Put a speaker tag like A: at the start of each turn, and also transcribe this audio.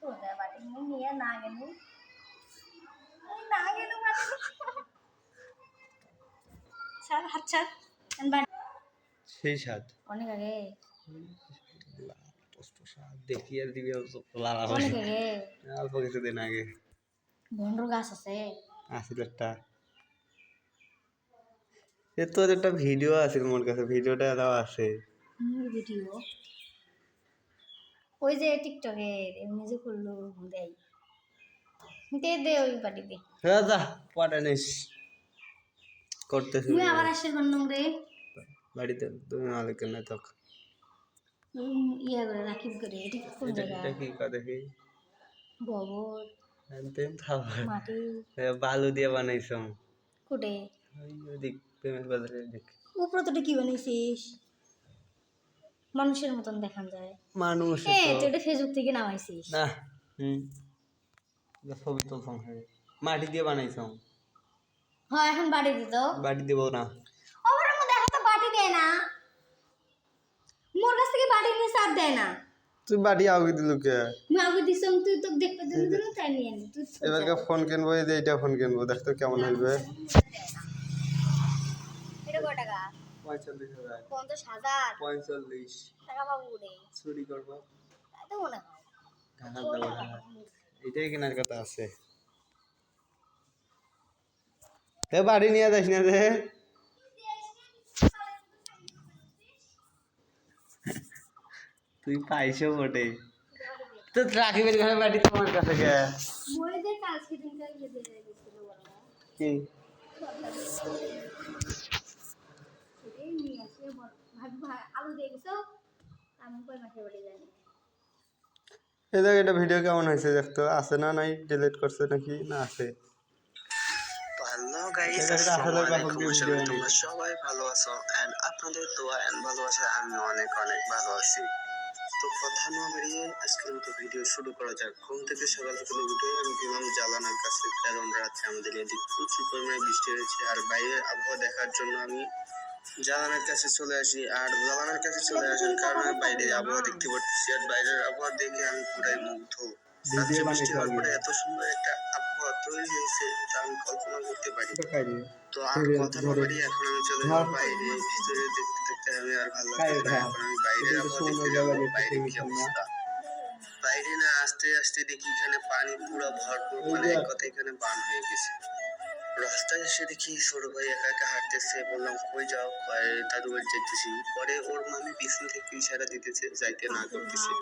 A: সোজা বাড়ি নিয়ে না গেলে বাড়ি স্যার হাত ছাড়
B: সেই স্বাদ
A: অনেক আগে
B: দেখি আর দিবি লালা
A: অনেক আগে
B: অল্প কিছুদিন আগে
A: ভন্ডর গাছ আছে
B: আসিল একটা এ তোর একটা ভিডিও আছে মোর কাছে ভিডিওটা দাও আছে
A: ভিডিও ওই যে টিকটকে এমনি যে করলো দেয় দে ওই পাটি দে
B: হ্যাঁ যা পাঠানিস করতেছি
A: তুমি আবার আসের বান্নম রে
B: বাড়িতে তুমি মালিক না তো
A: ইয়া করে রাখিব করে এটা কোন জায়গা
B: এটা কি কথা দেখি
A: গোবর
B: আনতেন খাবার
A: মাটি
B: বালু দিয়ে বানাইছম
A: কুটে
B: ওই ওদিক প্রেমের বাজারে দেখ
A: উপরে তো কি বানাইছিস মানুষের মতন দেখান যায়
B: মানুষ
A: তুই এটা ফেসবুক থেকে নামাইছিস
B: না ছবি তুলছম মাটি দিয়ে বানাইছম
A: হ্যাঁ এখন বাড়ি দিত
B: বাড়ি দিব না
A: ওর মধ্যে এখন তো বাটি দেয় না মোর কাছ থেকে বাটি নিয়ে চাপ দেয় না
B: তুই বাড়ি আগে দিলু কে
A: আমি আগে দিছম তুই তো দেখতে দিল তাই নিয়ে নি তুই
B: এবারকে ফোন কিনবো এই যে এইটা ফোন কিনবো দেখ তো কেমন হইবে
A: এটা কত টাকা
B: 45,000
A: 50,000
B: 45
A: টাকা পাবো রে
B: চুরি করবো
A: তাই তো মনে হয়
B: টাকা দেবো এটাই কেনার কথা আছে হে বাড়ি নিয়ে যাস না রে তুই পাইছো বটে তো রাখিবের ঘরে বাড়ি তোমার কাছে কে
A: মইদের কালকে দিনটা ইয়ে দিয়ে দিছিল বড়
B: কি
A: এই নিয়ে আসে ভাবি ভাই আলু দিয়ে গেছো আমি কই মাসে বাড়ি যাই
B: এই দেখ এটা ভিডিও কেমন হয়েছে দেখতো আছে না নাই ডিলিট করছে নাকি না আছে
C: হ্যালো গাইস আসসালামু আলাইকুম আশা করি তোমরা সবাই ভালো আছো এন্ড আপনাদের দোয়া এন্ড ভালোবাসা আমি অনেক অনেক ভালো আছি তো কথা না বাড়িয়ে আজকের মতো ভিডিও শুরু করা যাক ঘুম থেকে সকাল সকাল উঠে আমি গেলাম জালানার কাছে কারণ রাতে আমাদের এদিকে প্রচুর পরিমাণে বৃষ্টি হয়েছে আর বাইরের আবহাওয়া দেখার জন্য আমি জালানার কাছে চলে আসি আর জালানার কাছে চলে আসার কারণে বাইরের আবহাওয়া দেখতে পাচ্ছি আর বাইরের আবহাওয়া দেখে আমি পুরাই মুগ্ধ
B: ভিডিও
C: বৃষ্টি হওয়ার পরে
B: বানাইতে
C: এত সুন্দর একটা আবহাওয়া তৈরি হয়েছে তা আমি কল্পনা করতে পারি তো আর কথা না বাড়িয়ে এখন আমি চলে যাবো বাইরে ভিতরে দেখতে দেখতে আমি আর ভালো লাগছে না এখন আমি বাইরের আবহাওয়া দেখতে যাবো বাইরে কি অবস্থা বাইরে না আস্তে আস্তে দেখি এখানে পানি পুরো ভরপুর মানে এক কথা এখানে বান হয়ে গেছে রাস্তায় এসে দেখি ছোট ভাই একা একা হাঁটতেছে বললাম কই যাও দাদু বাড়ি যেতেছি পরে ওর মামি পিছন থেকে ইশারা দিতেছে যাইতে না করতেছে